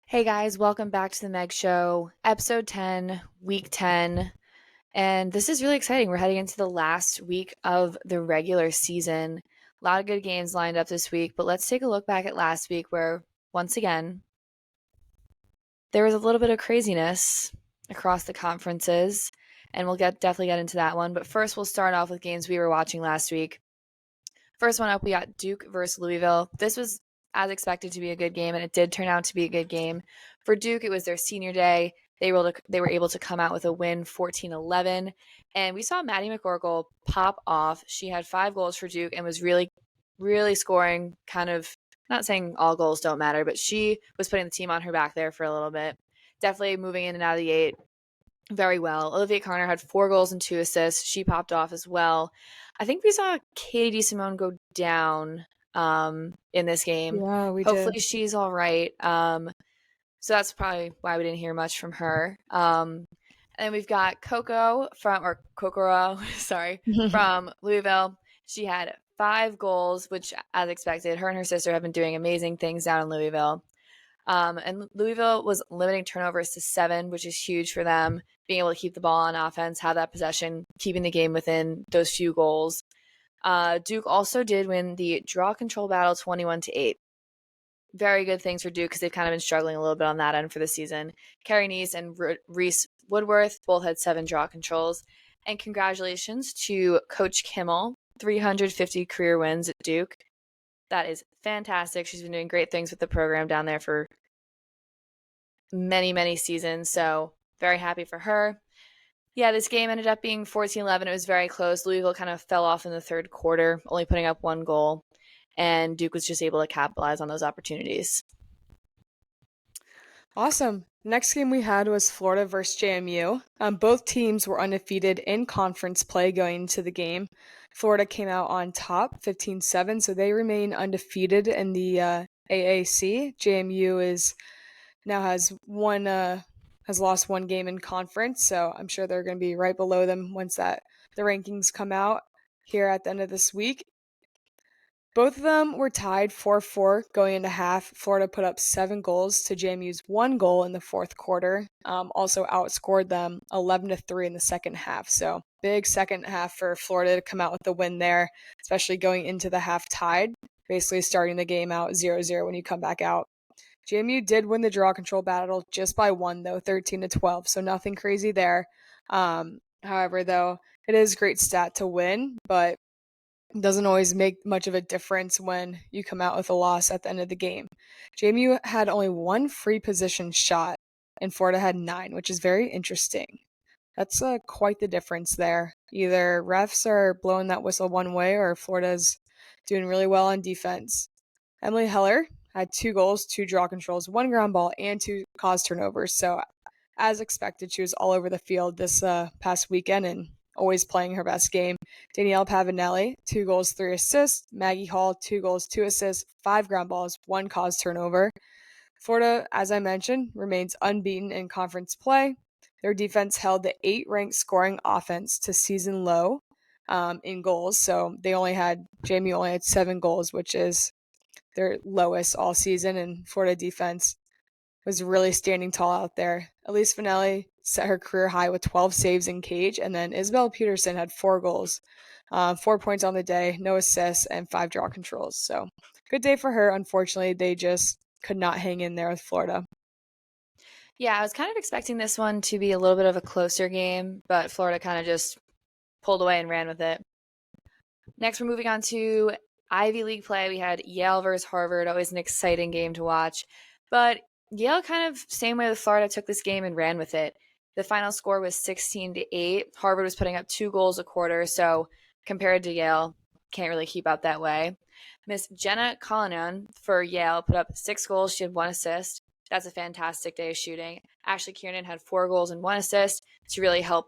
Hey guys, welcome back to the Meg Show, episode 10, week 10. And this is really exciting. We're heading into the last week of the regular season. A lot of good games lined up this week, but let's take a look back at last week where, once again, there was a little bit of craziness across the conferences, and we'll definitely get into that one. But first, we'll start off with games we were watching last week. First one up, we got Duke versus Louisville. This was as expected to be a good game, and it did turn out to be a good game. For Duke, it was their senior day. They were able to come out with a win 14-11. And we saw Maddie McCorkle pop off. She had 5 goals for Duke and was really, really scoring kind of, not saying all goals don't matter, but she was putting the team on her back there for a little bit. Definitely moving in and out of the eight very well. Olivia Carner had 4 goals and 2 assists. She popped off as well. I think we saw Katie Simone go down in this game. Yeah, we did. Hopefully she's all right. So that's probably why we didn't hear much from her. And then we've got Kokoro, sorry, from Louisville. She had 5 goals, which, as expected, her and her sister have been doing amazing things down in Louisville. And Louisville was limiting turnovers to 7, which is huge for them, being able to keep the ball on offense, have that possession, keeping the game within those few goals. Duke also did win the draw control battle 21-8. Very good things for Duke because they've kind of been struggling a little bit on that end for the season. Carrie Neese and Reese Woodworth both had 7 draw controls. And congratulations to Coach Kimmel, 350 career wins at Duke. That is fantastic. She's been doing great things with the program down there for many, many seasons. So very happy for her. Yeah, this game ended up being 14-11. It was very close. Louisville kind of fell off in the third quarter, only putting up 1 goal. And Duke was just able to capitalize on those opportunities. Awesome. Next game we had was Florida versus JMU. Both teams were undefeated in conference play going into the game. Florida came out on top, 15-7, so they remain undefeated in the AAC. JMU has lost 1 game in conference, so I'm sure they're going to be right below them once the rankings come out here at the end of this week. Both of them were tied 4-4 going into half. Florida put up 7 goals to JMU's 1 goal in the fourth quarter. Also outscored them 11-3 in the second half. So big second half for Florida to come out with the win there, especially going into the half tied, basically starting the game out 0-0 when you come back out. JMU did win the draw control battle just by 1, though, 13-12, so nothing crazy there. However, though, it is a great stat to win, but doesn't always make much of a difference when you come out with a loss at the end of the game. JMU had only 1 free position shot, and Florida had 9, which is very interesting. That's quite the difference there. Either refs are blowing that whistle one way, or Florida's doing really well on defense. Emily Heller had 2 goals, 2 draw controls, 1 ground ball, and 2 caused turnovers. So, as expected, she was all over the field this past weekend and always playing her best game. Danielle Pavanelli, 2 goals, 3 assists. Maggie Hall, 2 goals, 2 assists, 5 ground balls, 1 caused turnover. Florida, as I mentioned, remains unbeaten in conference play. Their defense held the 8th-ranked scoring offense to season low in goals. So JMU only had 7 goals, which is their lowest all season, and Florida defense was really standing tall out there. Elise Finelli set her career high with 12 saves in cage, and then Isabel Peterson had 4 goals, 4 points on the day, no assists, and 5 draw controls. So good day for her. Unfortunately, they just could not hang in there with Florida. Yeah, I was kind of expecting this one to be a little bit of a closer game, but Florida kind of just pulled away and ran with it. Next, we're moving on to Ivy League play. We had Yale versus Harvard, always an exciting game to watch. But Yale kind of, same way with Florida, took this game and ran with it. The final score was 16-8. Harvard was putting up 2 goals a quarter, so compared to Yale, can't really keep up that way. Miss Jenna Collinon for Yale put up 6 goals. She had 1 assist. That's a fantastic day of shooting. Ashley Kiernan had 4 goals and 1 assist to really help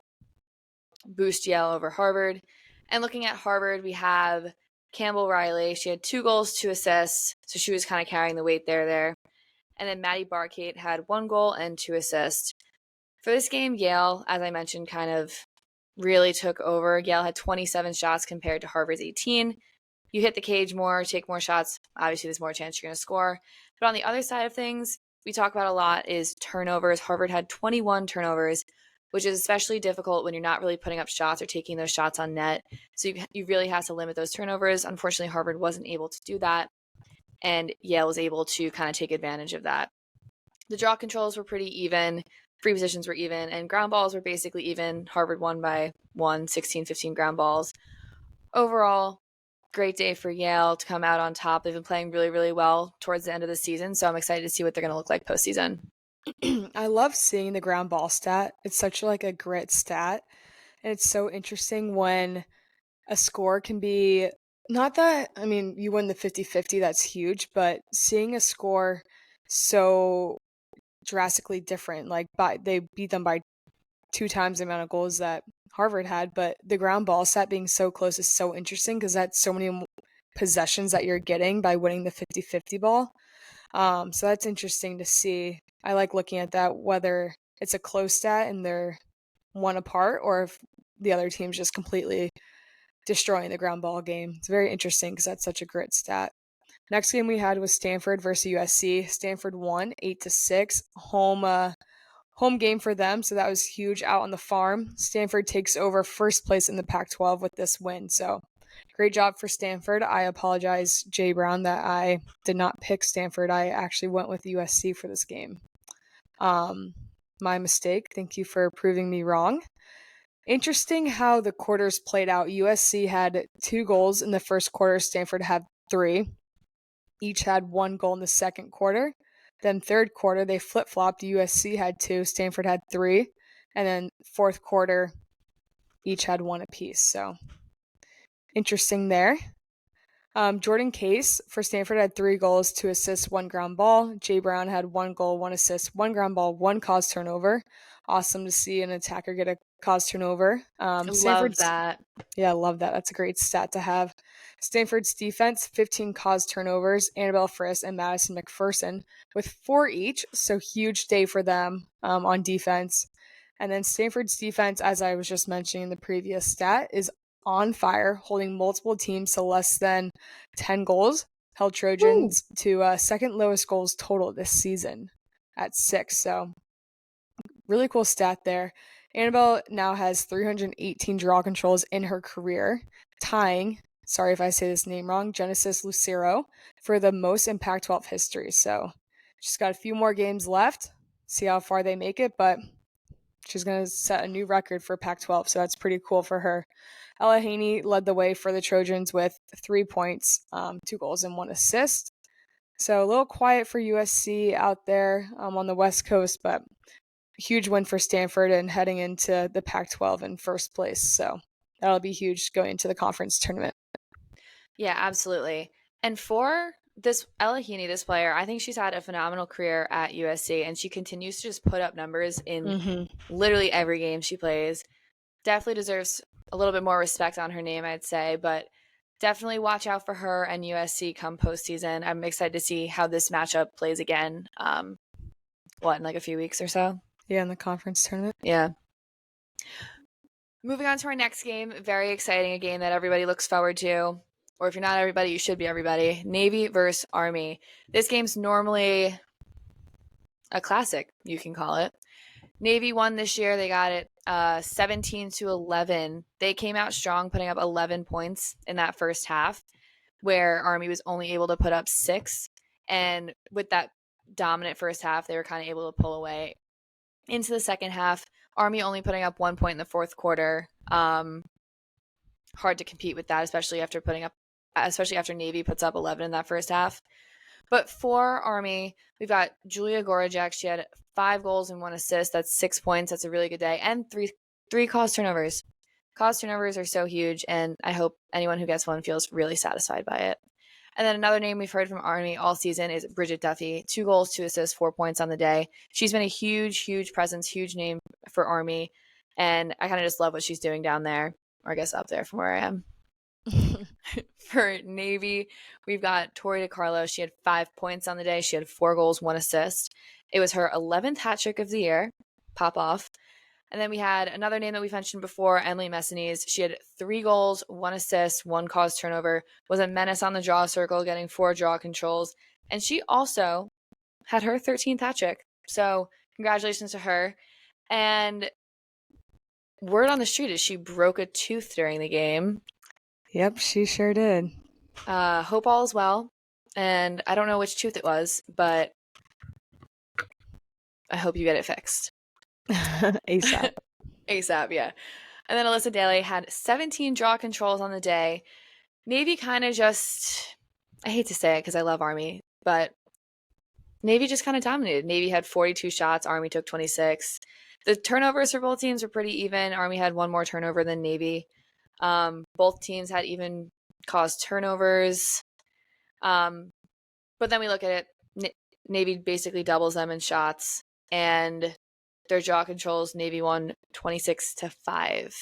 boost Yale over Harvard. And looking at Harvard, we have Campbell Riley. She had 2 goals, 2 assists, so she was kind of carrying the weight there. And then Maddie Barkate had 1 goal and 2 assists. For this game, Yale, as I mentioned, kind of really took over. Yale had 27 shots compared to Harvard's 18. You hit the cage more, take more shots, obviously there's more chance you're going to score. But on the other side of things, we talk about a lot is turnovers. Harvard had 21 turnovers, which is especially difficult when you're not really putting up shots or taking those shots on net. So you really have to limit those turnovers. Unfortunately, Harvard wasn't able to do that, and Yale was able to kind of take advantage of that. The draw controls were pretty even, free positions were even, and ground balls were basically even. Harvard won by 16, 15 ground balls. Overall, great day for Yale to come out on top. They've been playing really, really well towards the end of the season, so I'm excited to see what they're going to look like postseason. I love seeing the ground ball stat. It's such like a grit stat. And it's so interesting when a score can be not that, I mean, you win the 50-50, that's huge, but seeing a score so drastically different, like they beat them by 2 times the amount of goals that Harvard had, but the ground ball stat being so close is so interesting because that's so many possessions that you're getting by winning the 50-50 ball. So that's interesting to see. I like looking at that, whether it's a close stat and they're one apart or if the other team's just completely destroying the ground ball game. It's very interesting because that's such a grit stat. Next game we had was Stanford versus USC. Stanford won 8-6. Home game for them, so that was huge out on the farm. Stanford takes over first place in the Pac-12 with this win. So great job for Stanford. I apologize, Jay Brown, that I did not pick Stanford. I actually went with USC for this game. My mistake. Thank you for proving me wrong. Interesting how the quarters played out. USC had 2 goals in the first quarter. Stanford had 3. Each had 1 goal in the second quarter. Then third quarter, they flip-flopped. USC had 2. Stanford had 3. And then fourth quarter, each had 1 apiece. So interesting there. Jordan Case for Stanford had 3 goals, 2 assists, 1 ground ball. Jay Brown had 1 goal, 1 assist, 1 ground ball, 1 caused turnover. Awesome to see an attacker get a caused turnover. Love that. Yeah, I love that. That's a great stat to have. Stanford's defense, 15 caused turnovers. Annabelle Friss and Madison McPherson with 4 each. So huge day for them on defense. And then Stanford's defense, as I was just mentioning in the previous stat, is on fire, holding multiple teams to less than 10 goals. Held Trojans to second lowest goals total this season at 6. So really cool stat there. Annabelle now has 318 draw controls in her career, tying, sorry if I say this name wrong, Genesis Lucero for the most in Pac-12 history. So she's got a few more games left, see how far they make it, but she's going to set a new record for Pac-12, so that's pretty cool for her. Ella Haney led the way for the Trojans with 3 points, 2 goals, and 1 assist. So a little quiet for USC out there on the West Coast, but huge win for Stanford and heading into the Pac-12 in first place. So that'll be huge going into the conference tournament. Yeah, absolutely. And for this Ella Heaney, this player, I think she's had a phenomenal career at USC, and she continues to just put up numbers in literally every game she plays. Definitely deserves a little bit more respect on her name, I'd say, but definitely watch out for her and USC come postseason. I'm excited to see how this matchup plays again. In like a few weeks or so? Yeah, in the conference tournament. Yeah. Moving on to our next game, very exciting, a game that everybody looks forward to. Or if you're not everybody, you should be everybody. Navy versus Army. This game's normally a classic, you can call it. Navy won this year. They got it 17-11. They came out strong, putting up 11 points in that first half, where Army was only able to put up 6. And with that dominant first half, they were kind of able to pull away into the second half. Army only putting up 1 point in the fourth quarter. Hard to compete with that, especially after Navy puts up 11 in that first half. But for Army, we've got Julia Gorajek. She had 5 goals and 1 assist. That's 6 points. That's a really good day. And three caused turnovers. Caused turnovers are so huge, and I hope anyone who gets one feels really satisfied by it. And then another name we've heard from Army all season is Bridget Duffy. 2 goals, 2 assists, 4 points on the day. She's been a huge, huge presence, huge name for Army. And I kind of just love what she's doing down there, or I guess up there from where I am. For Navy, we've got Tori DiCarlo. She had 5 points on the day. She had 4 goals, 1 assist. It was her 11th hat trick of the year. Pop off. And then we had another name that we've mentioned before, Emily Messinese. She had 3 goals, 1 assist, 1 caused turnover, was a menace on the draw circle, getting 4 draw controls. And she also had her 13th hat trick. So congratulations to her. And word on the street is she broke a tooth during the game. Yep, she sure did. Hope all is well. And I don't know which tooth it was, but I hope you get it fixed. ASAP. ASAP, yeah. And then Alyssa Daly had 17 draw controls on the day. Navy kind of just, I hate to say it because I love Army, but Navy just kind of dominated. Navy had 42 shots, Army took 26. The turnovers for both teams were pretty even. Army had one more turnover than Navy. Both teams had even caused turnovers. But then we look at it, Navy basically doubles them in shots, and their draw controls, Navy won 26-5,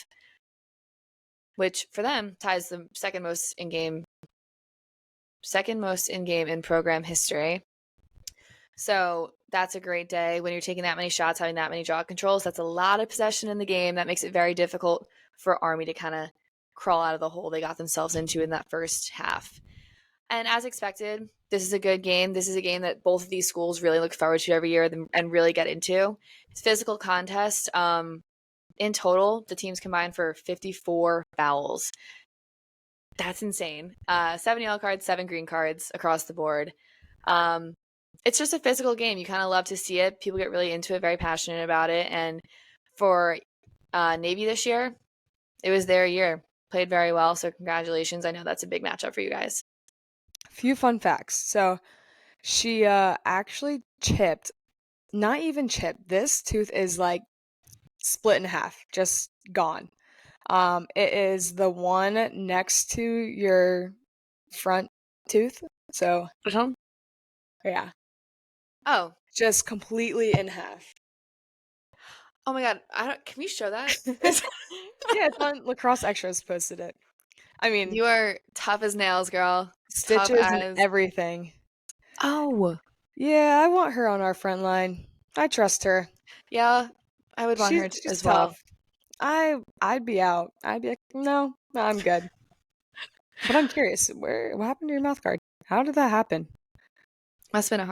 which for them ties the second most in game in program history. So that's a great day when you're taking that many shots, having that many draw controls. That's a lot of possession in the game. That makes it very difficult for Army to kind of crawl out of the hole they got themselves into in that first half. And as expected, this is a good game. This is a game that both of these schools really look forward to every year and really get into. It's a physical contest. In total, the teams combined for 54 fouls. That's insane. 7 yellow cards, 7 green cards across the board. It's just a physical game. You kind of love to see it. People get really into it, very passionate about it. And for Navy this year, it was their year. Played very well, so congratulations. I know that's a big matchup for you guys. A few fun facts. So she actually chipped, not even chipped. This tooth is like split in half, just gone. It is the one next to your front tooth. So Which one? yeah. Oh. Just completely in half. Oh my god. Can we show that? Yeah, it's on Lacrosse Extras posted it. I mean, You are tough as nails, girl. Tough stitches and as everything. Oh. Yeah, I want her on our front line. I trust her. Yeah, I would want her She's as well. tough. I'd be out. I'd be like, no, I'm good. But I'm curious, what happened to your mouth guard? How did that happen? Must have been a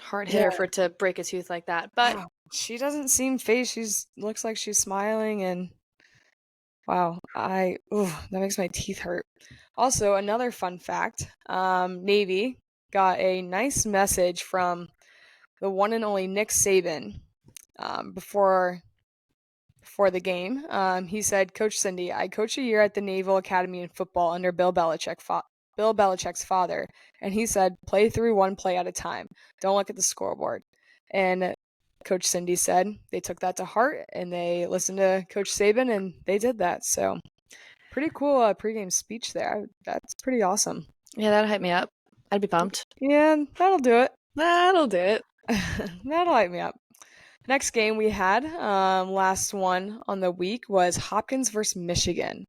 hard hitter for it to break a tooth like that. But wow. She doesn't seem phased. She's looks like she's smiling and wow, that makes my teeth hurt. Also, another fun fact, Navy got a nice message from the one and only Nick Saban before the game. He said, "Coach Cindy, I coached a year at the Naval Academy in football under Bill Belichick's father, and he said, play through one play at a time. Don't look at the scoreboard." And Coach Cindy said they took that to heart and they listened to Coach Saban and they did that. So pretty cool pregame speech there. That's pretty awesome. yeah, that'll hype me up. I'd be pumped. Yeah, that'll do it. That'll do it. That'll hype me up. Next game we had, last one on the week, was Hopkins versus Michigan.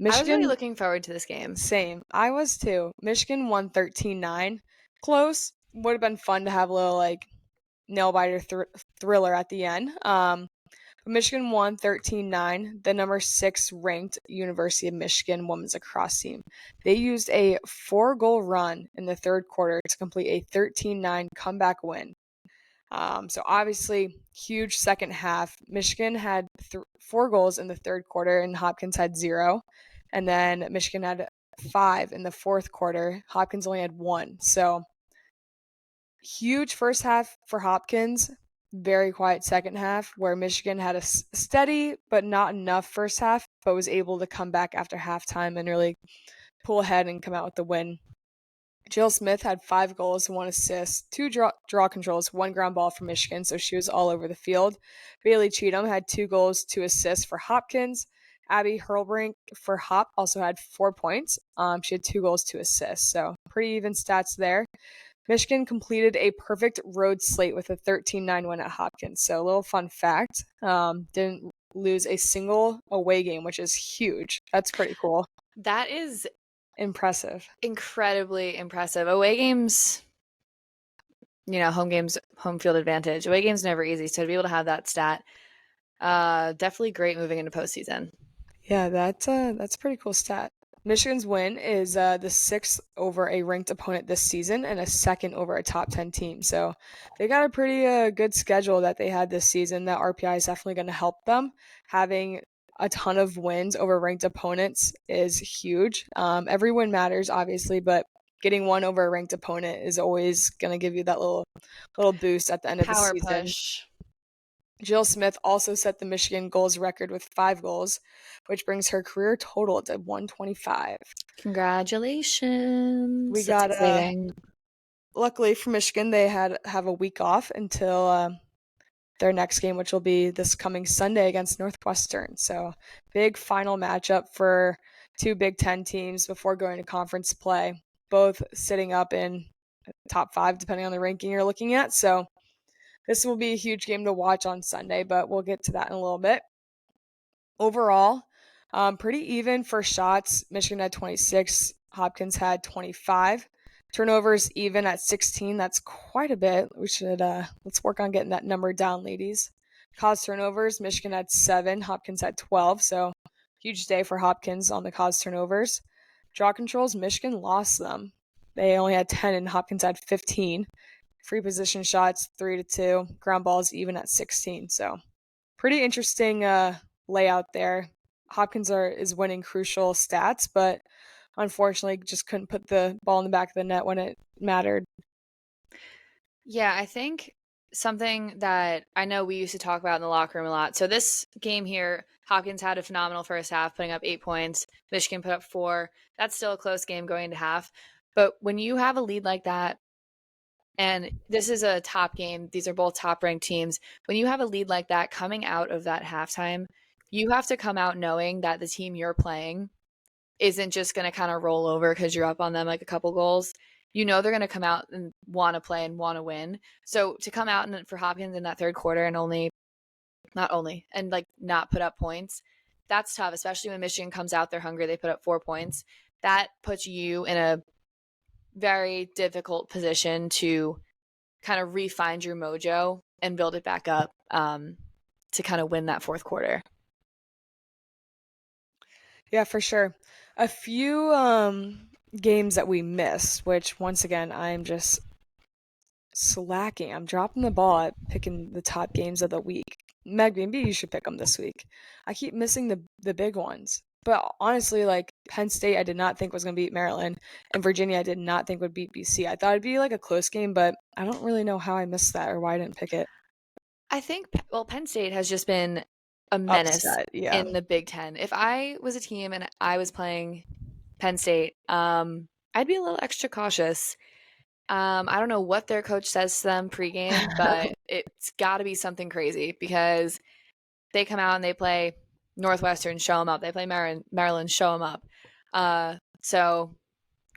I was really looking forward to this game. Same. I was too. Michigan won 13-9. Close. Would have been fun to have a little like nail biter thriller at the end. Michigan won 13-9. The number 6 ranked University of Michigan women's lacrosse team. They used a 4-goal run in the third quarter to complete a 13-9 comeback win. So obviously, huge second half. Michigan had 4 goals in the third quarter, and Hopkins had 0. And then Michigan had 5 in the fourth quarter. Hopkins only had 1. So huge first half for Hopkins. Very quiet second half, where Michigan had a steady but not enough first half, but was able to come back after halftime and really pull ahead and come out with the win. Jill Smith had 5 goals, 1 assist, 2 draw controls, 1 ground ball for Michigan, so she was all over the field. Bailey Cheatham had 2 goals, 2 assists for Hopkins. Abby Hurlbrink for Hop also had 4 points. She had 2 goals, 2 assists, so pretty even stats there. Michigan completed a perfect road slate with a 13-9 win at Hopkins. So a little fun fact, didn't lose a single away game, which is huge. That's pretty cool. That is impressive. Incredibly impressive. Away games, home games, home field advantage. Away games never easy, so to be able to have that stat, definitely great moving into postseason. Yeah, that's a pretty cool stat. Michigan's win is the sixth over a ranked opponent this season and a second over a top 10 team. So they got a pretty good schedule that they had this season. That RPI is definitely going to help them. Having a ton of wins over ranked opponents is huge. Every win matters, obviously, but getting one over a ranked opponent is always going to give you that little boost at the end of the Power season. push. Jill Smith also set the Michigan goals record with 5 goals, which brings her career total to 125. Congratulations. We That's got exciting. luckily for Michigan, they have a week off until their next game, which will be this coming Sunday against Northwestern. So big final matchup for two Big Ten teams before going to conference play, both sitting up in top 5 depending on the ranking you're looking at. So this will be a huge game to watch on Sunday, but we'll get to that in a little bit. Overall, pretty even for shots. Michigan had 26, Hopkins had 25. Turnovers even at 16. That's quite a bit. We should let's work on getting that number down, ladies. Cause turnovers, Michigan had 7, Hopkins had 12. So huge day for Hopkins on the cause turnovers. Draw controls, Michigan lost them. They only had 10 and Hopkins had 15. Free position shots 3-2. Ground balls even at 16. So pretty interesting layout there. Hopkins is winning crucial stats, but unfortunately just couldn't put the ball in the back of the net when it mattered. Yeah, I think something that I know we used to talk about in the locker room a lot. So this game here, Hopkins had a phenomenal first half, putting up 8 points. Michigan put up 4. That's still a close game going into half. But when you have a lead like that, and this is a top game, these are both top ranked teams. When you have a lead like that coming out of that halftime, you have to come out knowing that the team you're playing isn't just going to kind of roll over because you're up on them like a couple goals. You know they're going to come out and want to play and want to win. So to come out and for Hopkins in that third quarter and not put up points, that's tough, especially when Michigan comes out, they're hungry, they put up 4 points. That puts you in a very difficult position to kind of re-find your mojo and build it back up to kind of win that fourth quarter. Yeah, for sure. A few games that we missed, which once again I'm just slacking. I'm dropping the ball at picking the top games of the week. Meg, maybe you should pick them this week. I keep missing the big ones. But honestly, like Penn State, I did not think was going to beat Maryland, and Virginia, I did not think would beat BC. I thought it'd be like a close game, but I don't really know how I missed that or why I didn't pick it. I think, well, Penn State has just been a menace Upset, yeah. in the Big Ten. If I was a team and I was playing Penn State, I'd be a little extra cautious. I don't know what their coach says to them pregame, but it's got to be something crazy because they come out and they play Northwestern, show them up. They play Maryland, show them up. So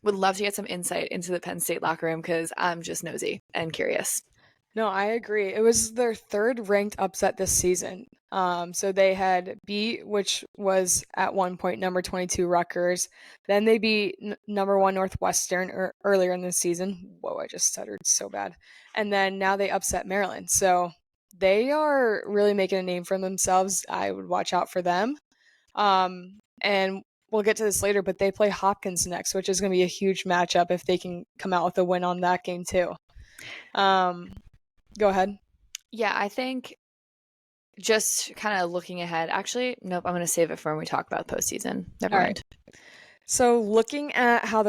would love to get some insight into the Penn State locker room because I'm just nosy and curious. No, I agree. It was their third ranked upset this season. So they had beat, which was at one point number 22 Rutgers. Then they beat number 1 Northwestern earlier in the season. Whoa, I just stuttered so bad. And then now they upset Maryland. So they are really making a name for themselves. I would watch out for them. And we'll get to this later, but they play Hopkins next, which is going to be a huge matchup if they can come out with a win on that game too. Go ahead. Yeah, I think just kind of looking ahead. Actually, nope, I'm going to save it for when we talk about postseason. Never All mind. right. So looking at how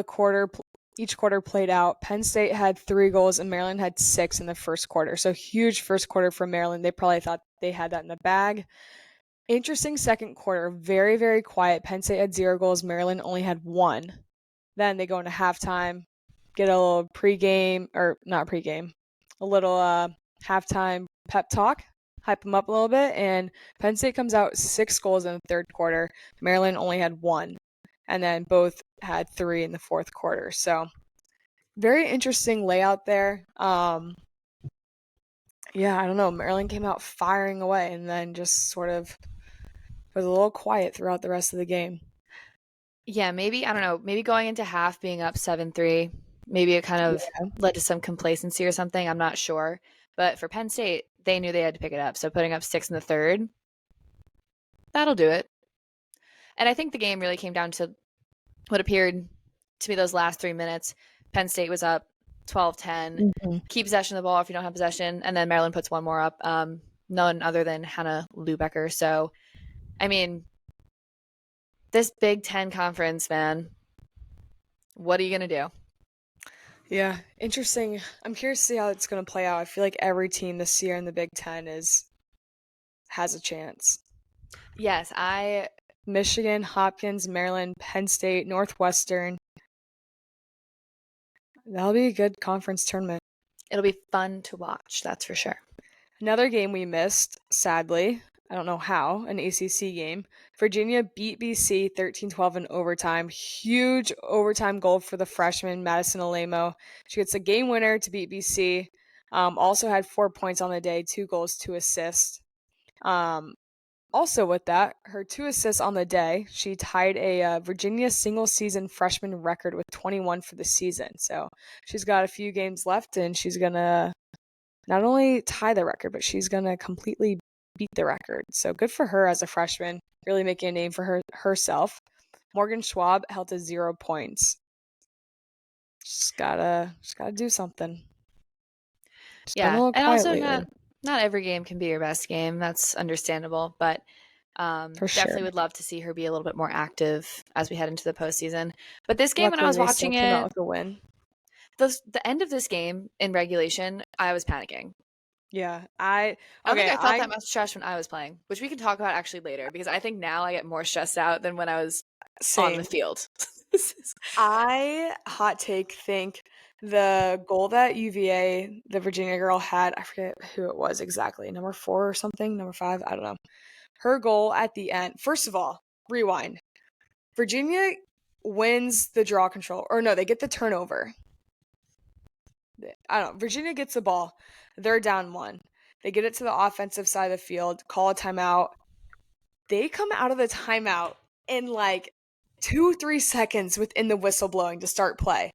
each quarter played out, Penn State had 3 goals and Maryland had 6 in the first quarter. So huge first quarter for Maryland. They probably thought they had that in the bag. Interesting second quarter. Very, very quiet. Penn State had 0 goals. Maryland only had 1. Then they go into halftime, get a little a little halftime pep talk, hype them up a little bit, and Penn State comes out 6 goals in the third quarter. Maryland only had 1, and then both had 3 in the fourth quarter. So very interesting layout there. Yeah, I don't know. Maryland came out firing away and then just sort of was a little quiet throughout the rest of the game. Yeah, maybe, I don't know, maybe going into half being up 7-3, maybe it kind of led to some complacency or something. I'm not sure. But for Penn State, they knew they had to pick it up. So putting up 6 in the third, that'll do it. And I think the game really came down to what appeared to be those last 3 minutes. Penn State was up 12-10. Keep possession of the ball if you don't have possession, and then Maryland puts one more up. None other than Hannah Lubecker. So, I mean, this Big Ten conference, man, what are you going to do? Yeah, interesting. I'm curious to see how it's going to play out. I feel like every team this year in the Big Ten has a chance. Yes, Michigan, Hopkins, Maryland, Penn State, Northwestern. That'll be a good conference tournament. It'll be fun to watch, that's for sure. Another game we missed, sadly. I don't know how, an ACC game. Virginia beat BC 13-12 in overtime. Huge overtime goal for the freshman, Madison Alemo. She gets a game winner to beat BC. Also had 4 points on the day, 2 goals, 2 assists. Also with that, her 2 assists on the day, she tied a Virginia single-season freshman record with 21 for the season. So she's got a few games left, and she's going to not only tie the record, but she's going to completely beat the record. So good for her as a freshman, really making a name for herself. Morgan Schwab held to 0 points. Just gotta do something. Just been a little and quiet also lately. not every game can be your best game. That's understandable, but For definitely sure. would love to see her be a little bit more active as we head into the postseason. But this game, when I Luckily, was they still watching came out it, with a win. the end of this game in regulation, I was panicking. Yeah, I don't think I felt that much stress when I was playing, which we can talk about actually later, because I think now I get more stressed out than when I was on the field. I hot take think the goal that UVA, the Virginia girl had, I forget who it was exactly, number 4 or something, number 5, I don't know. Her goal at the end, first of all, rewind. Virginia wins the draw control, or no, they get the turnover. I don't know. Virginia gets the ball. They're down 1. They get it to the offensive side of the field, call a timeout. They come out of the timeout in like 2-3 seconds within the whistle blowing to start play.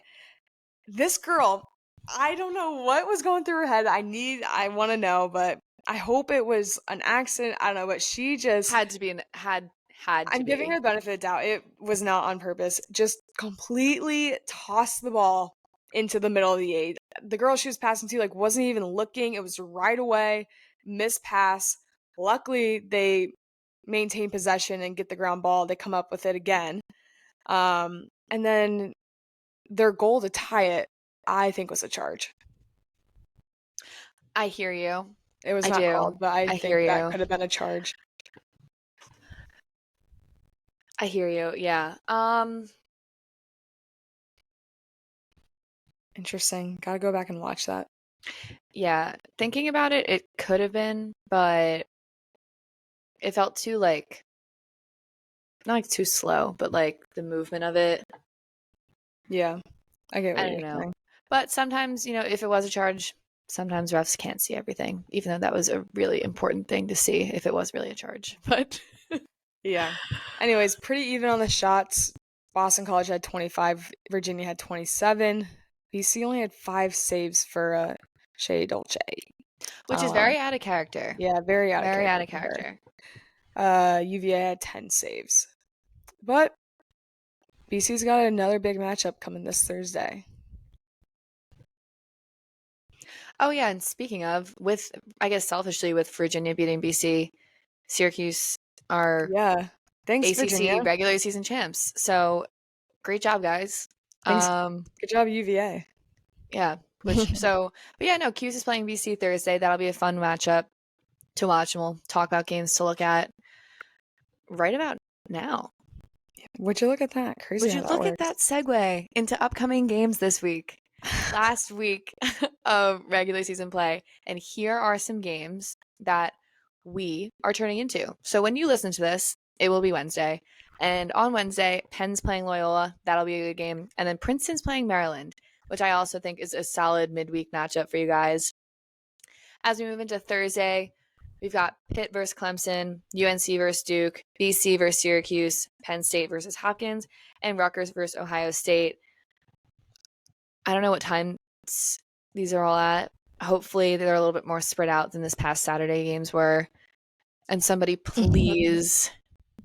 This girl, I don't know what was going through her head. I want to know, but I hope it was an accident. I don't know, but she just had to be I'm giving her the benefit of the doubt. It was not on purpose. Just completely tossed the ball into the middle of the 8. The girl she was passing to wasn't even looking. It was right away. Missed pass. Luckily, they maintain possession and get the ground ball. They come up with it again. And then their goal to tie it, I think, was a charge. I hear you. It was not called, but I think that could have been a charge. I hear you. Yeah. Interesting. Gotta go back and watch that. Yeah. Thinking about it, it could have been, but it felt too not too slow, but the movement of it. Yeah. I get what I you're don't know. saying. But sometimes, if it was a charge, sometimes refs can't see everything, even though that was a really important thing to see if it was really a charge. But yeah. Anyways, pretty even on the shots. Boston College had 25, Virginia had 27. BC only had 5 saves for Shea Dolce. Which is very out of character. Yeah, very out of character. Very out of character. UVA had 10 saves. But BC's got another big matchup coming this Thursday. Oh, yeah, and speaking of, I guess selfishly, with Virginia beating BC, Syracuse are Thanks, ACC Virginia. regular season champs. So great job, guys. Thanks. Good job, UVA. Yeah. But yeah, no, Q's is playing BC Thursday. That'll be a fun matchup to watch, and we'll talk about games to look at right about now. Would you look at that? Crazy. Would you look at that segue into upcoming games this week? Last week of regular season play. And here are some games that we are turning into. So when you listen to this, it will be Wednesday. And on Wednesday, Penn's playing Loyola. That'll be a good game. And then Princeton's playing Maryland, which I also think is a solid midweek matchup for you guys. As we move into Thursday, we've got Pitt versus Clemson, UNC versus Duke, BC versus Syracuse, Penn State versus Hopkins, and Rutgers versus Ohio State. I don't know what times these are all at. Hopefully they're a little bit more spread out than this past Saturday games were. And somebody please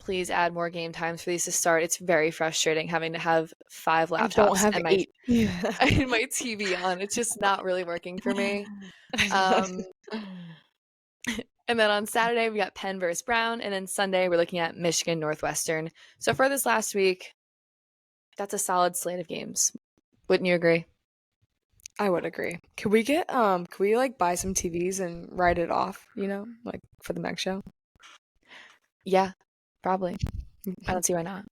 please add more game times for these to start. It's very frustrating having to have 5 I don't laptops have and my 8. Yeah. and my TV on. It's just not really working for me. Um, and then on Saturday we got Penn versus Brown, and then Sunday we're looking at Michigan Northwestern. So for this last week, that's a solid slate of games. Wouldn't you agree? I would agree. Could we like buy some TVs and write it off, like for the Meg show? Yeah, probably. I don't see why not.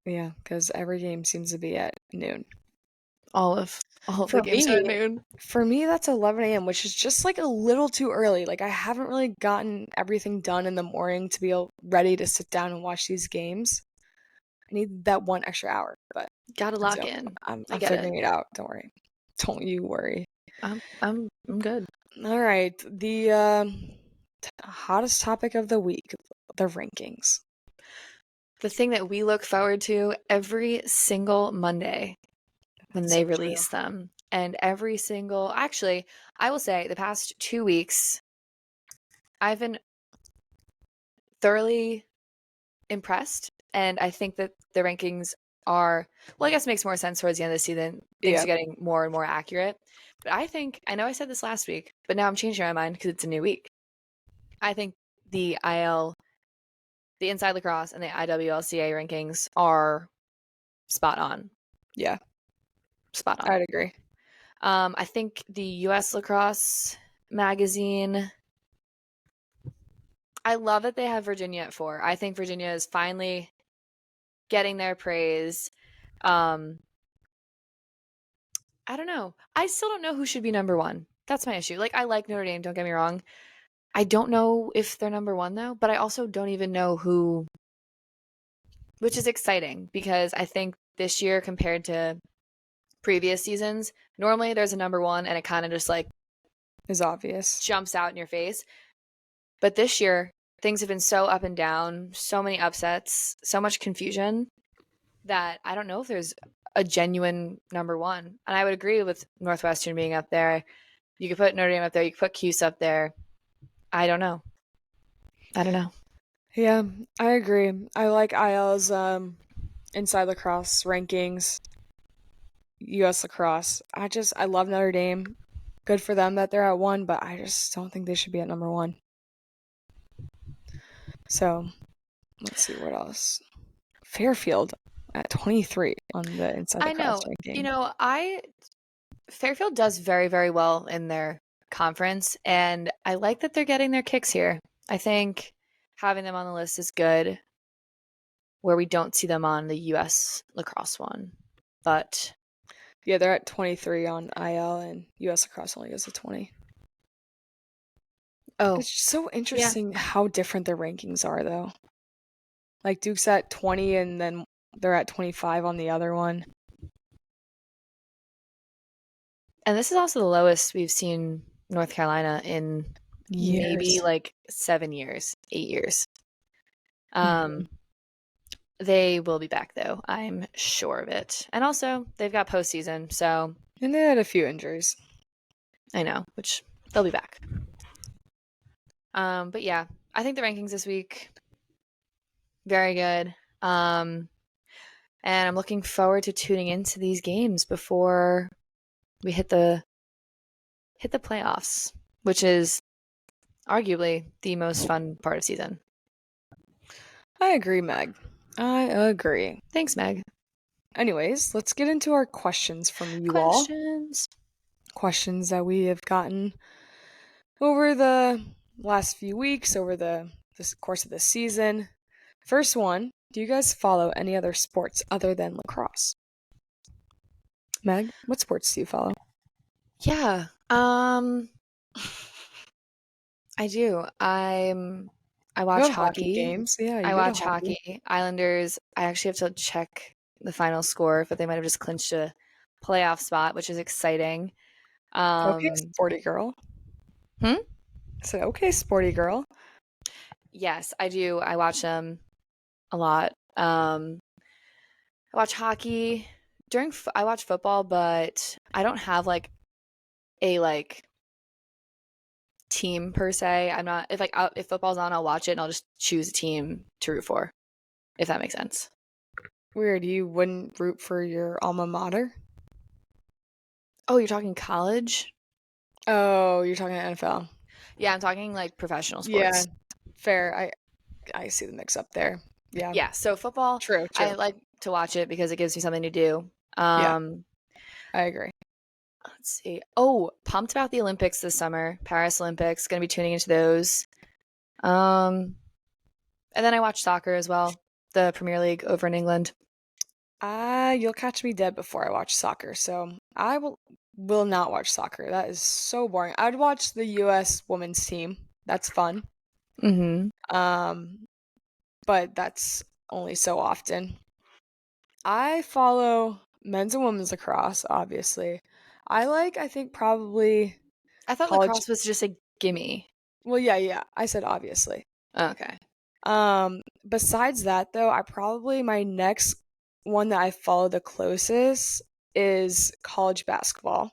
Yeah, because every game seems to be at noon. All of the For games are at me, noon. for me, that's 11 a.m., which is just like a little too early. Like I haven't really gotten everything done in the morning to be ready to sit down and watch these games. I need that one extra hour, but Gotta lock in. I I'm get it. figuring it out. Don't worry. Don't you worry. I'm good. All right, the hottest topic of the week, the rankings. The thing that we look forward to every single Monday when That's they so true. release them. And actually, I will say the past 2 weeks, I've been thoroughly impressed. And I think that the rankings are, well, I guess it makes more sense towards the end of the season. Things Yeah. are getting more and more accurate. But I know I said this last week, but now I'm changing my mind because it's a new week. I think the the Inside Lacrosse and the IWLCA rankings are spot on. Yeah, Spot on. I'd agree. I think the US Lacrosse magazine, I love that they have Virginia at 4. I think Virginia is finally getting their praise. Um, I don't know. I still don't know who should be number 1. That's my issue. Like, I like Notre Dame, don't get me wrong. I don't know if they're number 1 though, but I also don't even know who, which is exciting because I think this year compared to previous seasons, normally there's a number 1 and it kind of just like Is obvious. jumps out in your face. But this year, things have been so up and down, so many upsets, so much confusion that I don't know if there's a genuine number 1. And I would agree with Northwestern being up there. You could put Notre Dame up there. You could put Cuse up there. I don't know. Yeah, I agree. I like IL's Inside Lacrosse rankings, US Lacrosse. I love Notre Dame. Good for them that they're at 1, but I just don't think they should be at number 1. So, let's see what else. Fairfield at 23 on the Inside I Lacrosse know. ranking. Fairfield does very, very well in their conference, and I like that they're getting their kicks here. I think having them on the list is good, where we don't see them on the US Lacrosse one. But yeah, they're at 23 on IL, and US Lacrosse only goes to 20. oh, It's just so interesting how different their rankings are, though. Like Duke's at 20, and then they're at 25 on the other one. and this is also the lowest we've seen North Carolina in maybe like 7 years, 8 years. They will be back though. I'm sure of it. And also, they've got postseason, so And they had a few injuries. I know, which they'll be back. But yeah, I think the rankings this week very good. And I'm looking forward to tuning into these games before we hit the playoffs, which is arguably the most fun part of season. I agree, Meg. I agree. Thanks, Meg. Anyways, let's get into our questions from you all. Questions that we have gotten over the last few weeks, over the course of the season. First one, do you guys follow any other sports other than lacrosse? Meg, what sports do you follow? Yeah. I do. I watch hockey games. Yeah, I watch hockey. Islanders. I actually have to check the final score, but they might have just clinched a playoff spot, which is exciting. Okay, sporty girl. Hmm? I said, okay, sporty girl. Yes, I do. I watch them a lot. I watch hockey I watch football, but I don't have like a team per se. I'm not if football's on, I'll watch it and I'll just choose a team to root for, if that makes sense. Weird. You wouldn't root for your alma mater? Oh, you're talking college? Oh, you're talking NFL. Yeah, I'm talking like professional Yeah, sports. fair. I see the mix up there. Yeah. Yeah, so football, True, I true. like to watch it because it gives me something to do. Yeah, Um, I agree. let's see. Oh, pumped about the Olympics this summer. Paris Olympics, gonna be tuning into those. Um, and then I watch soccer as well, the Premier League over in England. You'll catch me dead before I watch soccer, so I will not watch soccer. That is so boring. I'd watch the US women's team. That's fun. Mm-hmm. Um, but that's only so often. I follow men's and women's lacrosse, obviously. I think probably I thought college. lacrosse was just a gimme. Well, yeah, yeah. I said obviously. Okay. Besides that though, my next one that I follow the closest is college basketball.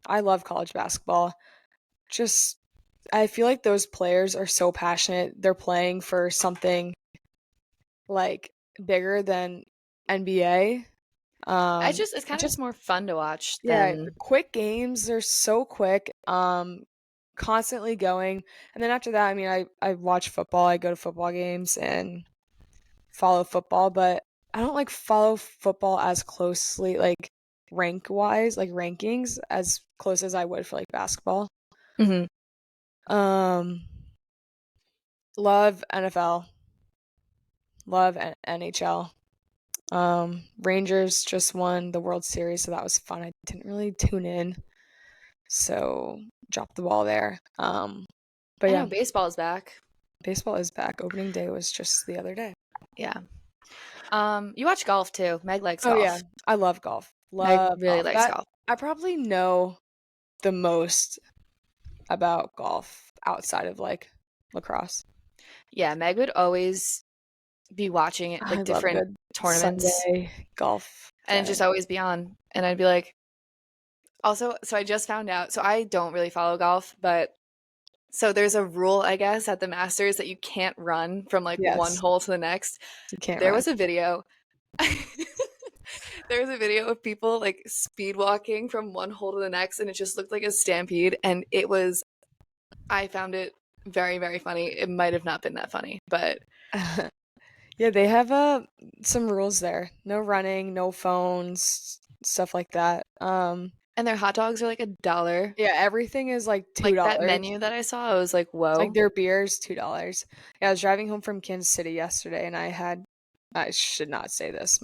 I love college basketball. Just I feel like those players are so passionate. They're playing for something like bigger than NBA. It's kind of Just just more fun to watch yeah, than quick games. They're so quick. Constantly going. And then after that, I mean, I watch football. I go to football games and follow football, but I don't like follow football as closely, like rank wise, like rankings as close as I would for like basketball. Mhm. Um, love NFL, love NHL. Rangers just won the World Series, so that was fun. I didn't really tune in, so dropped the ball there. But I yeah, know baseball is back. baseball is back. Opening day was just the other day. Yeah. You watch golf too. Meg likes Oh yeah, golf. I love golf. Meg Love really golf. likes That golf. I probably know the most about golf outside of like lacrosse. Yeah, Meg would always be watching it I like love a different good tournaments Sunday golf and it'd day. just always be on. And I'd be like, also, so I just found out, so I don't really follow golf, but so there's a rule, I guess, at the Masters that you can't run from like one Yes, hole to the next. you can't There run. was a video. There was a video of people like speed walking from one hole to the next, and it just looked like a stampede. And I found it very, very funny. It might have not been that funny, but Yeah, they have some rules there. No running, no phones, stuff like that. and their hot dogs are like $1. Yeah, everything is like Like that $2. menu that I saw, I was like, Like whoa. their beers, $2. Yeah, I was driving home from Kansas City yesterday and I should not say this.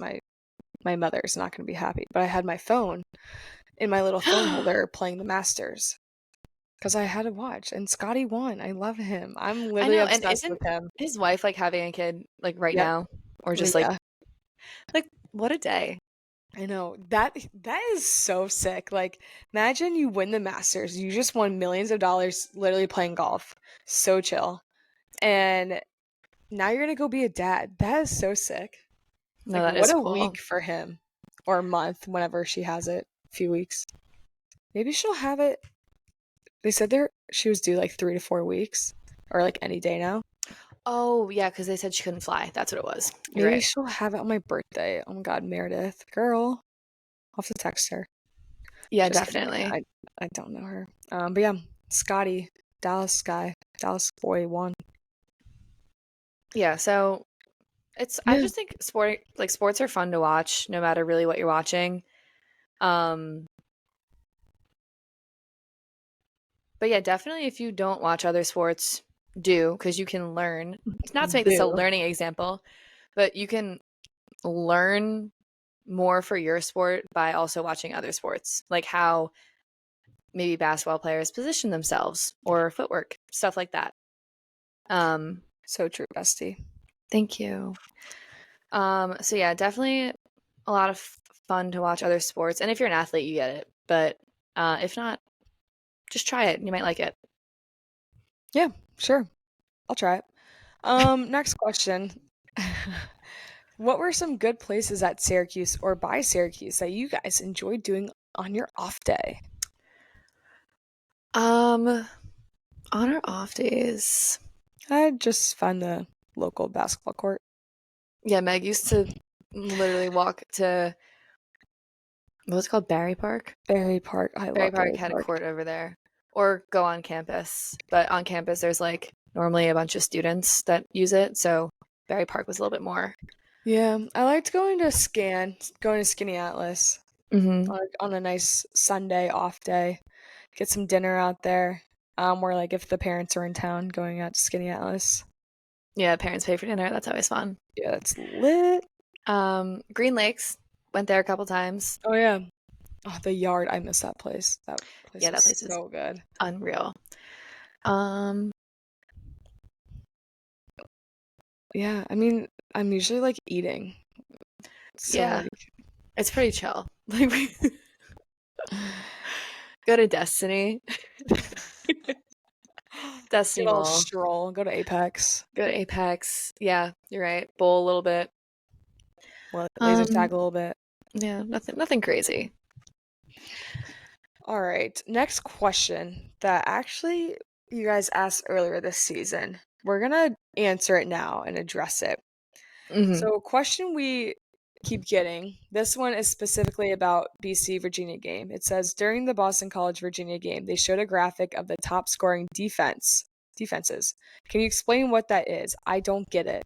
My mother is not going to be happy, but I had my phone in my little phone I holder playing the Masters because I had to watch. And Scotty won. I love him. I'm literally know. And obsessed with isn't him. his wife like having a kid like right Yep. now? Or just Yeah, like what a day. I know. That is so sick. Like, imagine you win the Masters. You just won millions of dollars literally playing golf. So chill. And now you're gonna go be a dad. That is so sick. No, Like, that what is a cool. week for him. Or a month, whenever she has it. A few weeks. Maybe she'll have it. They said she was due like 3 to 4 weeks. Or like any day now. Oh, yeah, because they said she couldn't fly. That's what it was. You're Maybe right. she'll have it on my birthday. Oh my god, Meredith. Girl. I'll have to text her. Yeah, Just kidding. definitely. I don't know her. But yeah, Scotty, Dallas guy, Dallas boy won. Yeah, so I Yeah. just think sports are fun to watch no matter really what you're watching. Um but yeah, definitely if you don't watch other sports, do because you can learn. Not to make this a Do. learning example, but you can learn more for your sport by also watching other sports, like how maybe basketball players position themselves or footwork, stuff like that. Um, So true, bestie. thank you. So yeah, definitely a lot of fun to watch other sports, and if you're an athlete, you get it. But if not, just try it. You might like it. Yeah, sure. I'll try it. Next question. What were some good places at Syracuse or by Syracuse that you guys enjoyed doing on your off day? Um, On or off days? I'd just find the local basketball court. Yeah, Meg used to literally walk to, what was it called? Barry Park? Berry Park. I Barry love Park Berry had a Park. court over there. Or go on campus. But on campus, there's like normally a bunch of students that use it. So Barry Park was a little bit more. Yeah, I liked going to Skinny Atlas Mm-hmm. on a nice Sunday off day. Get some dinner out there. Or like if the parents are in town, going out to Skinny Atlas. Yeah, parents pay for dinner. That's always fun. Yeah, that's lit. Green Lakes, went there a couple times. Oh yeah. Oh, the yard. I miss that place. That place Yeah, that was place is so good. unreal. Um, Yeah, I mean, I'm usually like eating. So yeah, like it's pretty chill. Like we go to Destiny, Destiny get a little Mall, stroll, go to Apex, go to Apex. Yeah, you're right. Bowl a little bit. laser Um, tag a little bit. yeah, nothing crazy. All right, next question that actually you guys asked earlier this season. We're gonna answer it now and address it. Hmm. So, a question we keep getting. This one is specifically about BC Virginia game. It says during the Boston College Virginia game, they showed a graphic of the top scoring defenses. Can you explain what that is? I don't get it.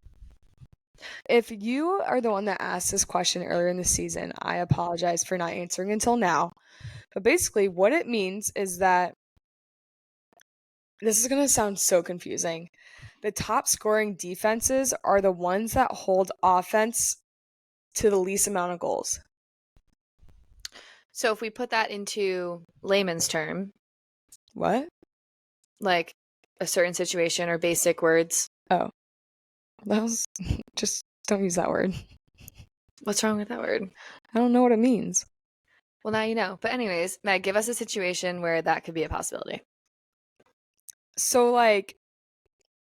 If you are the one that asked this question earlier in the season, I apologize for not answering until now. But basically, what it means is that this is going to sound so confusing. The top scoring defenses are the ones that hold offense to the least amount of goals. So if we put that into layman's term, What? like a certain situation or basic words, Oh, that was just don't use that word. what's wrong with that word? I don't know what it means. Well, now you know. But anyways, Meg, give us a situation where that could be a possibility. So, like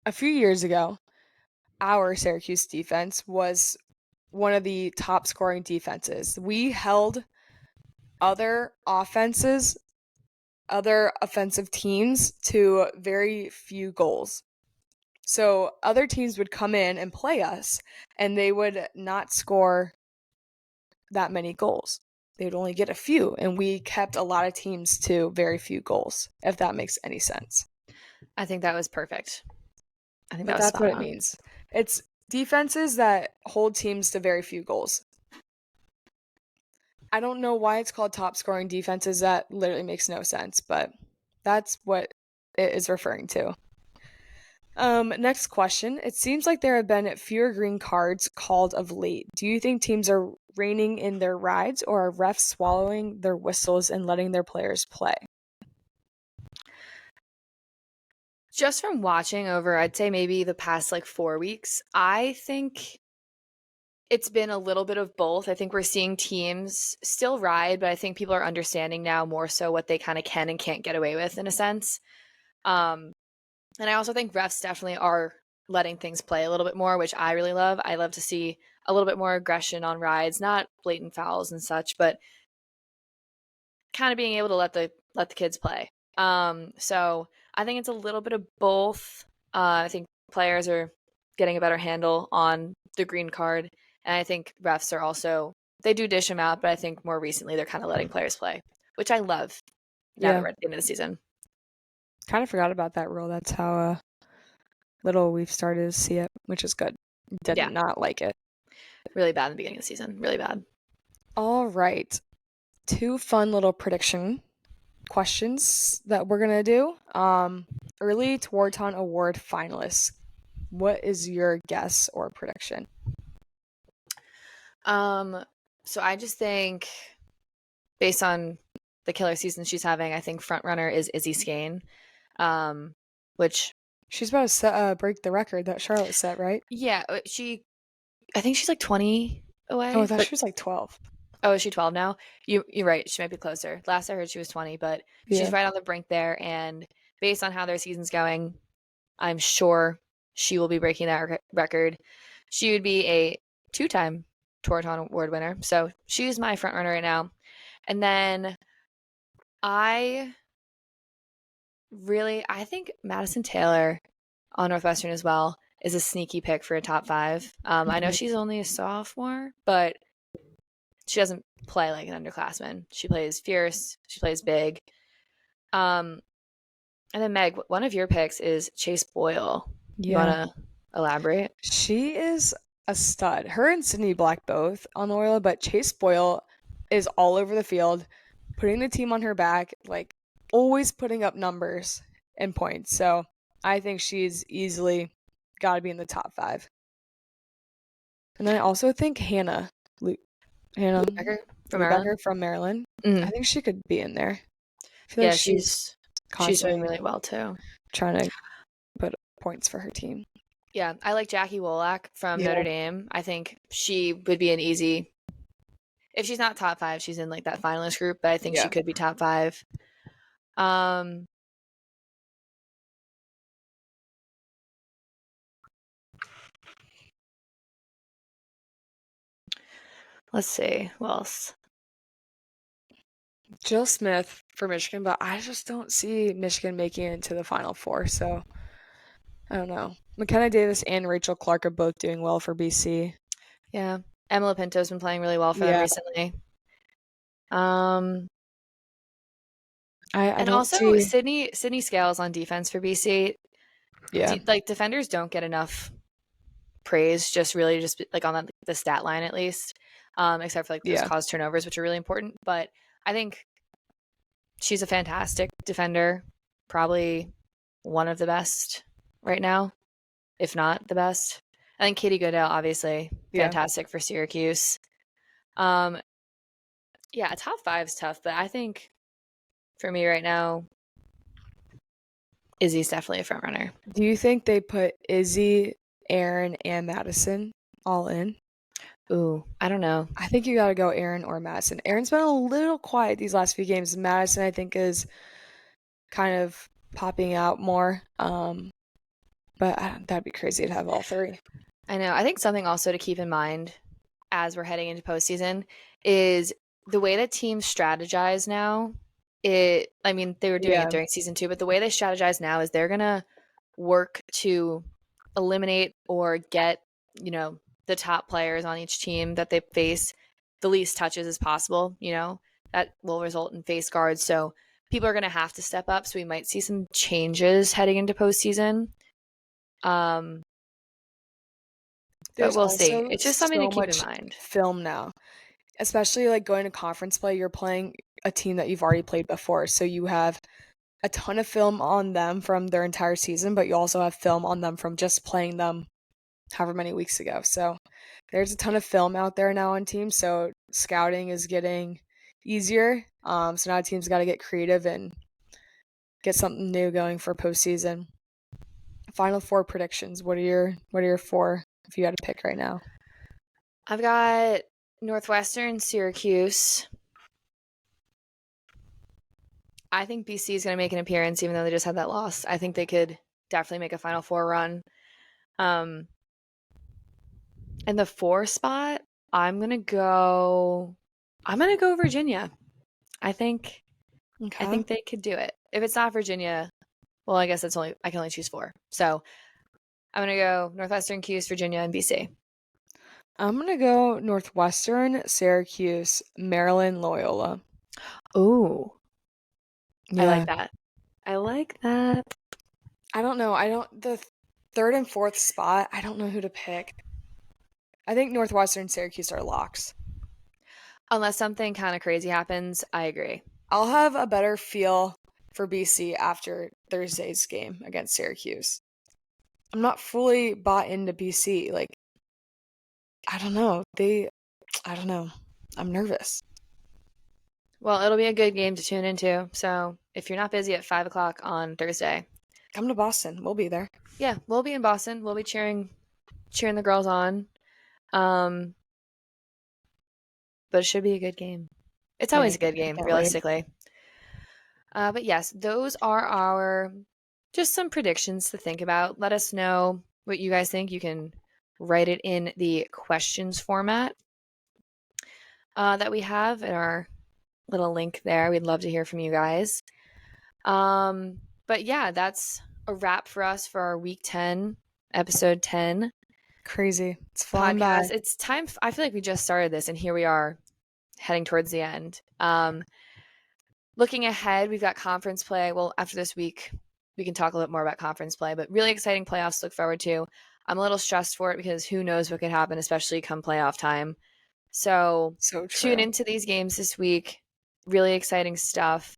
a few years ago, our Syracuse defense was one of the top scoring defenses. We held other offenses, other offensive teams to very few goals. So other teams would come in and play us, and they would not score that many goals. They would only get a few, and we kept a lot of teams to very few goals, if that makes any sense. I think that was perfect. I think that But was that's spot what it on. means. It's defenses that hold teams to very few goals. I don't know why it's called top scoring defenses. That literally makes no sense, but that's what it is referring to. Next question. It seems like there have been fewer green cards called of late. Do you think teams are reining in their rides or are refs swallowing their whistles and letting their players play? Just from watching over, I'd say maybe the past like 4 weeks, I think it's been a little bit of both. I think we're seeing teams still ride, but I think people are understanding now more so what they kind of can and can't get away with in a sense. Um, and I also think refs definitely are letting things play a little bit more, which I really love. I love to see a little bit more aggression on rides, not blatant fouls and such, but kind of being able to let the kids play. So I think it's a little bit of both. I think players are getting a better handle on the green card, and I think refs are also they do dish them out, but I think more recently they're kind of letting players play, which I love. Now that Yeah, we're at the end of the season, kind of forgot about that rule. That's how little we've started to see it, which is good. Did yeah, not like it. really bad in the beginning of the season, really bad. All right. Two fun little prediction questions that we're going to do. Early Tewaaraton Award finalists. What is your guess or prediction? So I just think based on the killer season she's having, I think front runner is Izzy Skane, which She's about to break the record that Charlotte set, right? yeah, I think she's like 20 Oh, I away, thought but she was like 12. oh, is she 12 now? You're right. She might be closer. Last I heard she was 20, but she's Yeah. right on the brink there. And based on how their season's going, I'm sure she will be breaking that record. She would be a two-time Tewaaraton Award winner. So she's my front runner right now. And then I really, I think Madison Taylor on Northwestern as well is a sneaky pick for a top five. I know Mhm. she's only a sophomore, but she doesn't play like an underclassman. She plays fierce. She plays big. Um, and then Meg, one of your picks is Chase Boyle. You want Yeah. to elaborate? She is a stud. Her and Sydney Black both on Loyola, but Chase Boyle is all over the field, putting the team on her back, like always putting up numbers and points. So I think she's easily got to be in the top five. And then I also think Hannah Becker from Maryland. Becker from Maryland. I Mm. think she could be in there. I feel like Yeah, she's she's doing constantly really well too. trying to put points for her team. Yeah, I like Jackie Wolak from Yeah. Notre Dame. I think she would be an easy. If she's not top five, she's in like that finalist group, but I think she Yeah. could be top five. Um, let's see who else. Jill Smith for Michigan, but I just don't see Michigan making it into the Final Four. So I don't know. McKenna Davis and Rachel Clark are both doing well for BC. Yeah, Emma Pinto's been playing really well for them Yeah, recently. Um, I and don't also see. Sydney Scales on defense for BC. Yeah, Like defenders don't get enough praise, just really just like on the stat line at least, except for like those yeah, caused turnovers, which are really important. But I think she's a fantastic defender, probably one of the best right now, if not the best. I think Katie Goodell, obviously, yeah. fantastic for Syracuse. Um, yeah, top five is tough, but I think for me right now, Izzy's definitely a front runner. Do you think they put Izzy, Aaron, and Madison all in? Ooh, I don't know. I think you got to go Aaron or Madison. Aaron's been a little quiet these last few games. Madison, I think, is kind of popping out more. But that'd be crazy to have all three. I know. I think something also to keep in mind as we're heading into postseason is the way that teams strategize now. I mean, they were doing it Yeah, during season two, but the way they strategize now is they're gonna work to eliminate or get, the top players on each team that they face the least touches as possible, that will result in face guards. So people are gonna have to step up. So we might see some changes heading into postseason. Um, but there's we'll see. also It's just something to so keep in much mind. film now, especially like going to conference play. You're playing a team that you've already played before, so you have a ton of film on them from their entire season, but you also have film on them from just playing them however many weeks ago. So there's a ton of film out there now on teams, so scouting is getting easier. So now teams got to get creative and get something new going for postseason. Final four predictions. What are your four if you had to pick right now? I've got Northwestern, Syracuse. I think BC is going to make an appearance, even though they just had that loss. I think they could definitely make a Final Four run. Um, and the four spot, I'm gonna go. I'm gonna go Virginia. I think. I Okay. think they could do it. If it's not Virginia, well, I guess I can only choose four. So I'm gonna go Northwestern, Cuse, Virginia, and BC. I'm gonna go Northwestern, Syracuse, Maryland, Loyola. Ooh, I like Yeah. that. I like that. I don't know. The third and fourth spot, I don't know who to pick. I think Northwestern, Syracuse are locks. Unless something kind of crazy happens, I agree. I'll have a better feel for BC after Thursday's game against Syracuse. I'm not fully bought into BC. Like, I don't know. I don't know. I'm nervous. Well, it'll be a good game to tune into. So if you're not busy at 5 o'clock on Thursday, Come to Boston. We'll be there. yeah, we'll be in Boston. We'll be cheering the girls on. Um, but it should be a good game. It's Yeah, always a good I game, can't wait. realistically. But yes, those are our just some predictions to think about. Let us know what you guys think. You can write it in the questions format that we have in our little link there. We'd love to hear from you guys. But yeah, that's a wrap for us for our week 10, episode 10 Crazy. It's flying podcast. by. It's time. I feel like we just started this and here we are heading towards the end. Looking ahead, we've got conference play. Well, after this week, we can talk a little bit more about conference play, but really exciting playoffs to look forward to. I'm a little stressed for it because who knows what could happen, especially come playoff time. So tune into these games this week. Really exciting stuff.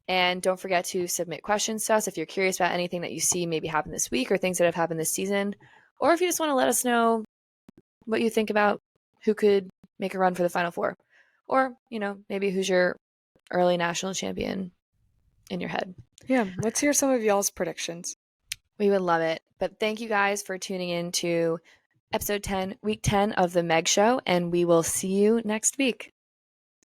And don't forget to submit questions to us if you're curious about anything that you see maybe happen this week or things that have happened this season. Or if you just want to let us know what you think about who could make a run for the Final Four. Or, maybe who's your early national champion in your head. Yeah, let's hear some of y'all's predictions. We would love it. But thank you guys for tuning in to episode 10, week 10 of the Meg Show, and we will see you next week.